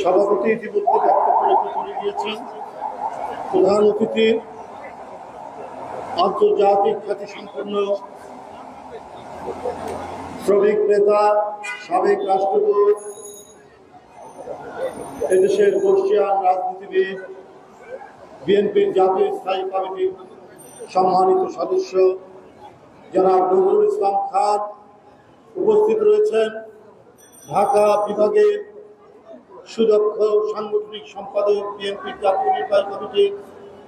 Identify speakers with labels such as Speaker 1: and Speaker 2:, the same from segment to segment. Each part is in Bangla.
Speaker 1: সভাপতি ইতিমধ্যে বক্তব্য রেখে চলে গিয়েছেন। প্রধান অতিথি আন্তর্জাতিক খ্যাতিসম্পন্ন শ্রমিক নেতা, সাবেক রাষ্ট্রদূত, এদেশের বর্ষিয়ান রাজনীতিবিদ, বিএনপির জাতীয় স্থায়ী কমিটির সম্মানিত সদস্য জনাব নজরুল ইসলাম খান উপস্থিত রয়েছেন। ঢাকা বিভাগের সুদক্ষ সাংগঠনিক সম্পাদক, বিএনপির জাতীয় নির্বাহী কমিটির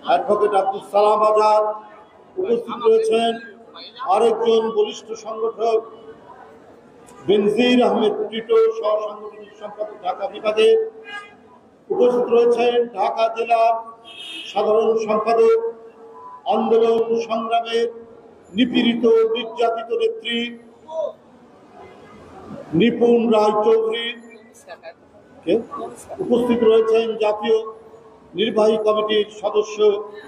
Speaker 1: অ্যাডভোকেট আব্দুল সালাম আজাদ উপস্থিত রয়েছেন। আরেকজন বলিষ্ঠ সংগঠক বেনজির আহমেদ টিটো সহ সাংগঠনিক সম্পাদক ঢাকা বিভাগে উপস্থিত রয়েছেন। ঢাকা জেলার সাধারণ সম্পাদক, আন্দোলন সংগ্রামের নিপীড়িত নির্যাতিত নেত্রী নিপুণ রায় চৌধুরী উপস্থিত রয়েছেন। জাতীয় নির্বাহী কমিটির সদস্য,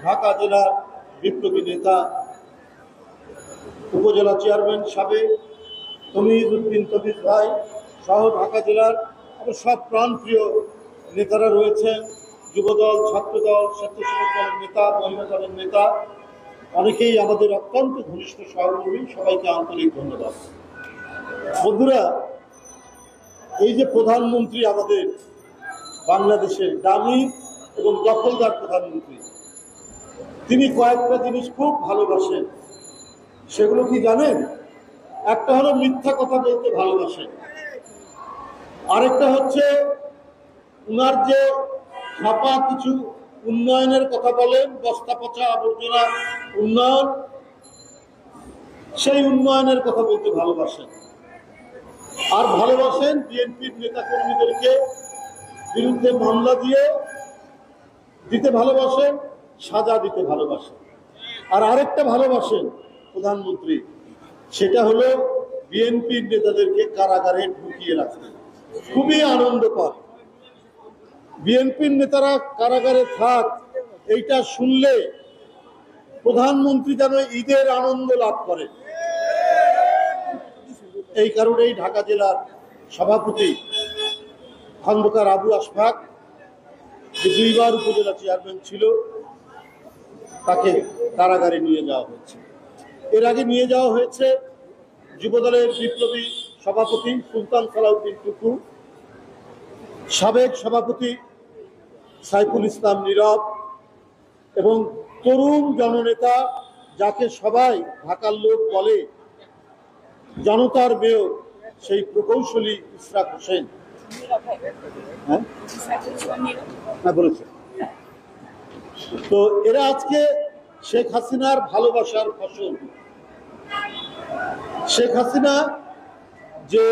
Speaker 1: ঢাকা জেলার বিপ্লবী নেতা, উপজেলা চেয়ারম্যান সাবেক তমিজ উদ্দিন তমিজ ভাই সহ ঢাকা জেলার সব প্রাণপ্রিয় নেতারা রয়েছেন। যুবদল, ছাত্রদল, স্বেচ্ছাসেবক দলের নেতা, মহিলা দলের নেতা, অনেকেই আমাদের অত্যন্ত ঘনিষ্ঠ সহকর্মী। সবাইকে আন্তরিক ধন্যবাদ। বন্ধুরা, এই যে প্রধানমন্ত্রী আমাদের বাংলাদেশের দামি এবং দখলদার প্রধানমন্ত্রী, তিনি কয়েকটা জিনিস খুব ভালোবাসেন। সেগুলো কি জানেন? একটা হলো মিথ্যা কথা বলতে ভালোবাসেন, আরেকটা হচ্ছে উনার যে ছাপা কিছু উন্নয়নের কথা বলেন, বস্তা পচা আবর্জনা উন্নয়ন, সেই উন্নয়নের কথা বলতে ভালোবাসেন। আর ভালোবাসেন বিএনপির নেতা কর্মীদেরকে বিরুদ্ধে মামলা দিতে ভালোবাসেন, সাজা দিতে ভালোবাসেন। আর আরেকটা ভালোবাসেন প্রধানমন্ত্রী, সেটা হলো বিএনপির নেতাদেরকে কারাগারে ঢুকিয়ে রাখতে। খুবই আনন্দ পান বিএনপির নেতারা কারাগারে থাক, এইটা শুনলে প্রধানমন্ত্রী যেন ঈদের আনন্দ লাভ করে। এই কারণেই ঢাকা জেলার সভাপতি খন্দকার আবু আশফাক, যে 2 বার উপজেলা চেয়ারম্যান ছিল, তাকে কারাগারে নিয়ে যাওয়া হয়েছে। এর আগে নিয়ে যাওয়া হয়েছে যুবদলের বিপ্লবী সভাপতি সুলতান সালাউদ্দিন টুকু, সাবেক সভাপতি সাইফুল ইসলাম নীরব এবং তরুণ জননেতা, যাকে সবাই ঢাকার লোক বলে জনতার মেয়র, সেই প্রকৌশলী ইশরাক হোসেন বলেছে। তো এরা আজকে শেখ হাসিনার ভালোবাসার ফসল। শেখ হাসিনা যে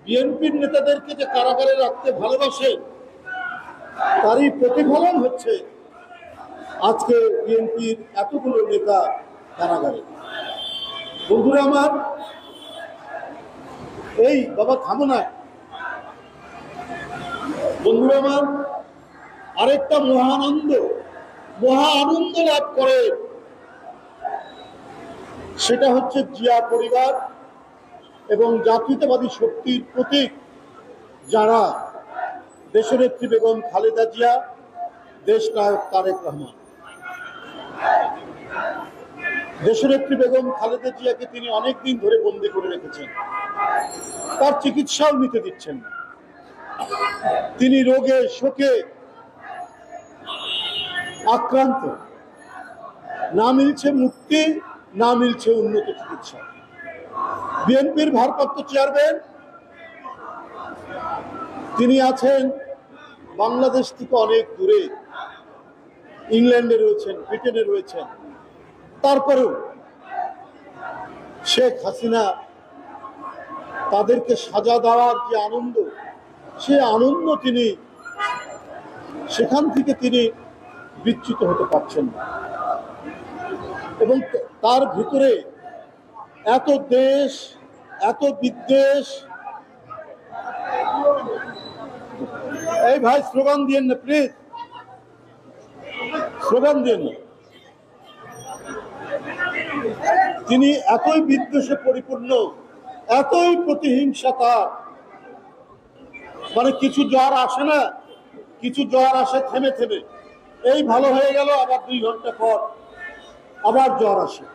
Speaker 1: বিএনপির নেতাদেরকে যে কারাগারে রাখতে ভালোবাসে, তারই প্রতিফলন হচ্ছে আজকে বিএনপির এতগুলো নেতা কারাগারে। বন্ধুরা আমার, এই বাবা থামো না, বন্ধুরা আমার, আরেকটা মহা আনন্দ লাভ করে, সেটা হচ্ছে জিয়া পরিবার এবং জাতীয়তাবাদী শক্তির প্রতীক যারা দেশনেত্রী বেগম খালেদা জিয়া, দেশনায়ক তারেক রহমান। দেশনেত্রী বেগম খালেদা জিয়াকে তিনি অনেকদিন ধরে বন্দী করে রেখেছেন, তার চিকিৎসাও নিতে দিচ্ছেন না। তিনি রোগে শোকে আক্রান্ত, না মিলছে মুক্তি, না মিলছে উন্নত চিকিৎসা। বিএনপির ভারপ্রাপ্ত চেয়ারম্যান, তিনি আছেন বাংলাদেশ থেকে অনেক দূরে, ইংল্যান্ডে রয়েছেন, ব্রিটেনে রয়েছেন। তারপরেও শেখ হাসিনা তাদেরকে সাজা দেওয়ার যে আনন্দ, সে আনন্দ তিনি সেখান থেকে তিনি বিচ্যুত হতে পারছেন না। এবং তার ভিতরে এত দেশ, এত বিদ্বেষ। এই ভাই স্লোগান দিয়েন না প্লিজ, স্লোগান দিয়েন না। তিনি এতই বিদ্বেষে পরিপূর্ণ, এতই প্রতিহিংসা তার, মানে কিছু জ্বর আসে না কিছু জ্বর আসে থেমে থেমে, এই ভালো হয়ে গেল, আবার 2 ঘন্টা পর আবার জ্বর আসে।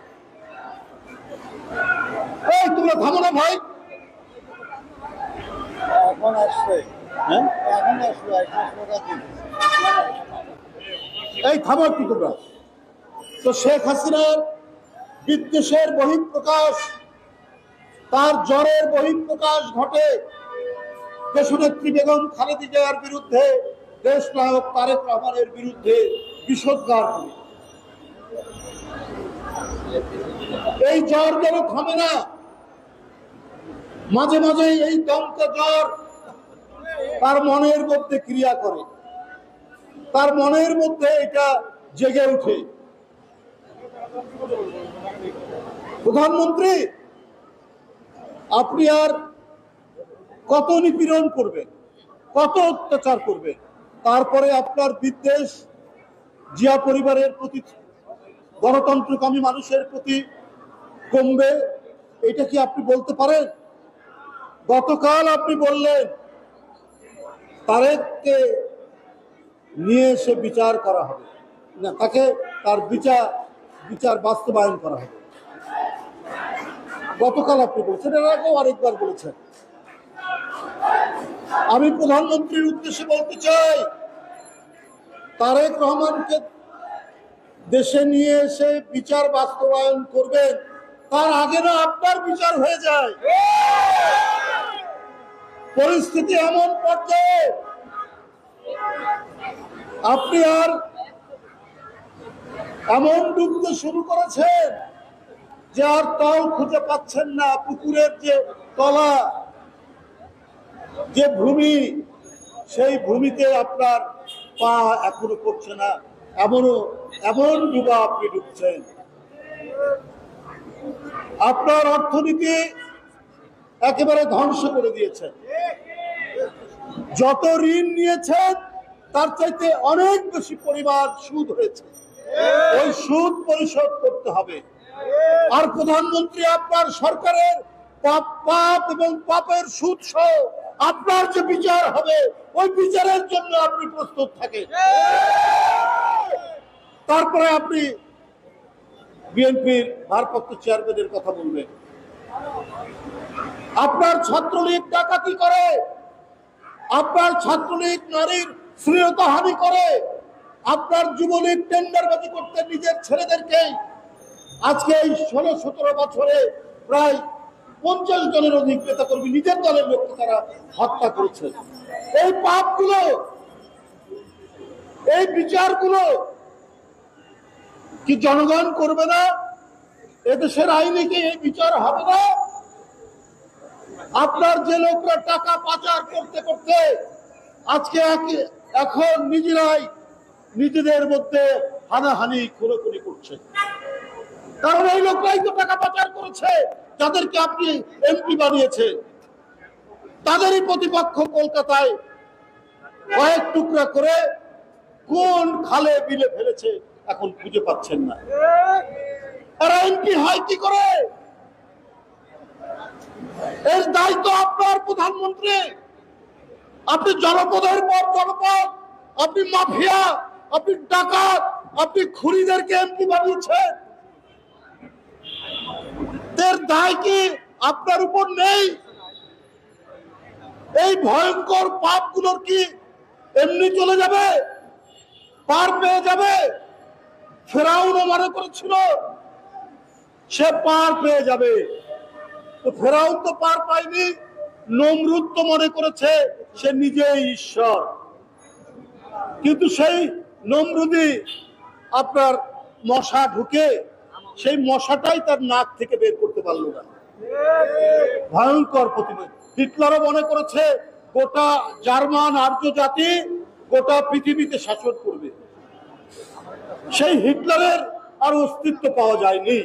Speaker 1: এই তোমরা থামো না ভাই।
Speaker 2: এখন আসছে,
Speaker 1: হ্যাঁ
Speaker 2: এখন আসলো 1 মাস পর দিন।
Speaker 1: এই থামো একটু তোমরা। তো শেখ হাসিনার বিদ্বেষের বহিঃপ্রকাশ, তার জ্বরের বহিঃপ্রকাশ ঘটে দেশনেত্রী বেগম খালেদা জিয়ার বিরুদ্ধে, দেশ নায়ক তারেক রহমানের বিরুদ্ধে বিষোদ্গার করে। এই জ্বর যেন থামে না, মাঝে মাঝে এই দমকা জ্বর তার মনের মধ্যে ক্রিয়া করে, তার মনের মধ্যে এটা জেগে উঠে। প্রধানমন্ত্রী, আপনি আর কত নিপীড়ন করবেন, কত অত্যাচার করবেন? তারপরে আপনার বিদ্বেষ জিয়া পরিবারের প্রতি, গণতন্ত্রকামী মানুষের প্রতি কমবে? এটা কি আপনি বলতে পারেন? গতকাল আপনি বললেন তারেককে নিয়ে এসে বিচার করা হবে না, তাকে তার বিচার বাস্তবায়ন করা হবে। গতকাল আপনি বলছেন, এর আগেও আরেকবার বলেছেন। আমি প্রধানমন্ত্রীর উদ্দেশ্যে বলতে চাই, তারেক রহমানকে দেশে নিয়ে এসে বিচার বাস্তবায়ন করবেন, তার আগে না আপনার বিচার হয়ে যায়। পরিস্থিতি এমন পর্যায়ে আপনি আর এমন ডুবতে শুরু করেছেন যে আর তল খুঁজে পাচ্ছেন না। পুকুরের যে তলা, যে ভূমি, সেই ভূমিতে আপনার পা এখনো পড়ছে না, এমন ডুবা আপনি ডুবছেন। আপনার অর্থনীতি একেবারে ধ্বংস করে দিয়েছেন। যত ঋণ নিয়েছেন তার চাইতে অনেক বেশি পরিমাণ সুদ হয়েছে, ওই সুদ পরিশোধ করতে হবে। আর প্রধানমন্ত্রী, আপনার সরকারের পাপ এবং পাপের সুদ সহ আপনার যে বিচার হবে, ওই বিচারের জন্য আপনি প্রস্তুত থাকেন। তারপরে আপনি বিএনপির ভারপ্রাপ্ত চেয়ারম্যানের কথা বলবেন। আপনার ছাত্রলীগ ডাকাতি করে, আপনার ছাত্রলীগ নারীর শ্লীলতাহানি করে, আপনার যুবলীগ টেন্ডারবাজি করতে নিজের ছেলেদেরকে আজকে এই 16-17 বছরে প্রায় 50 জনের অধিক নেতাকর্মী নিজের দলের লোককে তারা হত্যা করেছে। এই পাপগুলো, এই বিচারগুলো কি জনগণ করবে না? এদেশের আইনে কি এই বিচার হবে না? আপনার যে লোকরা টাকা পাচার করতে করতে আজকে এখন নিজেরাই নিজেদের মধ্যে হানাহানি খুনোখুনি করছে, কারণ এই লোকরাই তো টাকা পাচার করেছে, যাদেরকে আপনি এমপি বানিয়েছেন। তাদেরই প্রতিপক্ষ কলকাতায় কয়েক টুকরা করে কোন খালে বিলে ফেলেছে এখন খুঁজে পাচ্ছেন না। এরা এমপি হয় কি করে? এর দায়িত্ব আপনার, প্রধানমন্ত্রী। আপনি জনপদের পর জনপদ, আপনি মাফিয়া, আপনি ডাকাত, আপনি খুনিদেরকে এমপি বানিয়েছেন। এর দায় কি আপনার উপর নেই? এই ভয়ঙ্কর পাপগুলোর কি এমনি চলে যাবে, পার পেয়ে যাবে? ফেরাউনও মনে করেছিল সে পার পেয়ে যাবে, তো ফেরাউন তো পার পায়নি। নমরুদ তো মনে করেছে সে নিজেই ঈশ্বর, কিন্তু সেই নমরুদি আপনার মশা ঢুকে সেই মশাটাই তার নাক থেকে বের করতে পারলো না। ভয়ঙ্কর প্রতিবাদ। হিটলারও মনে করেছে গোটা জার্মান আর্য জাতি গোটা পৃথিবীতে শাসন করবে। সেই হিটলারের আর অস্তিত্ব পাওয়া যায়নি।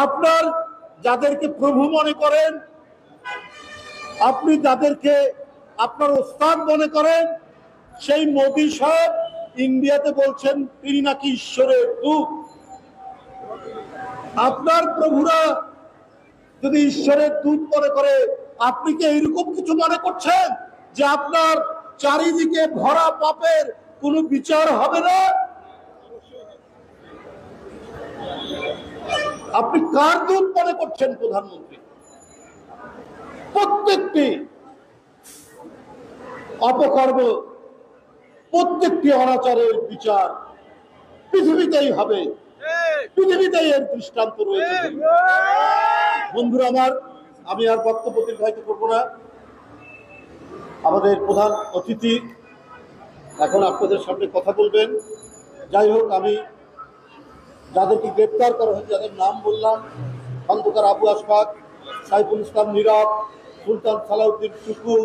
Speaker 1: আপনার যাদেরকে প্রভু মনে করেন, আপনি যাদেরকে আপনার ওস্তাদ মনে করেন, সেই মোদী সাহেব ইন্ডিয়াতে বলছেন তিনি নাকি ঈশ্বরের দূত। আপনার প্রভুরা যদি ঈশ্বরের দূত মনে করে, আপনি কি এইরকম কিছু মনে করছেন? যে আপনার চারিদিকে ভরা পাপের কোনো বিচার হবে না? আপনি কার দূত মনে করছেন প্রধানমন্ত্রী? প্রত্যেকটি অপকর্ম, প্রত্যেকটি অনাচারের বিচার পৃথিবীতেই হবে, পৃথিবীতেই এর দৃষ্টান্ত রয়েছে। বন্ধুরা আমার, আমি আর বক্তব্য দীর্ঘায়িত করবো না। আমাদের প্রধান অতিথি এখন আপনাদের সামনে কথা বলবেন। যাই হোক, আমি যাদেরকে গ্রেপ্তার করা হয়েছে, যাদের নাম বললাম, খন্দকার আবু আশফাক, সাইফুল ইসলাম নীরব, সুলতান সালাউদ্দিন টুকু,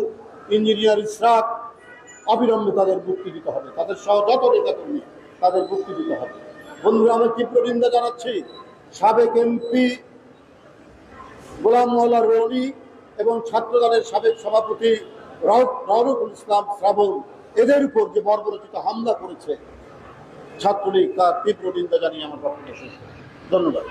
Speaker 1: ইঞ্জিনিয়ার ইশরাক, অবিলম্বে তাদের মুক্তি দিতে হবে। তাদের সহ যত নেতাকর্মী, তাদের মুক্তি দিতে হবে। বন্ধুরা, আমি তীব্র নিন্দা জানাচ্ছি সাবেক এমপি গোলাম মোল্লা রনি এবং ছাত্রদলের সাবেক সভাপতি রওনকুল ইসলাম শ্রাবণ, এদের উপর যে বর্বরচিত হামলা করেছে ছাত্রলীগ, তার তীব্র নিন্দা জানিয়ে আমার বক্তব্য শেষ করছি। ধন্যবাদ।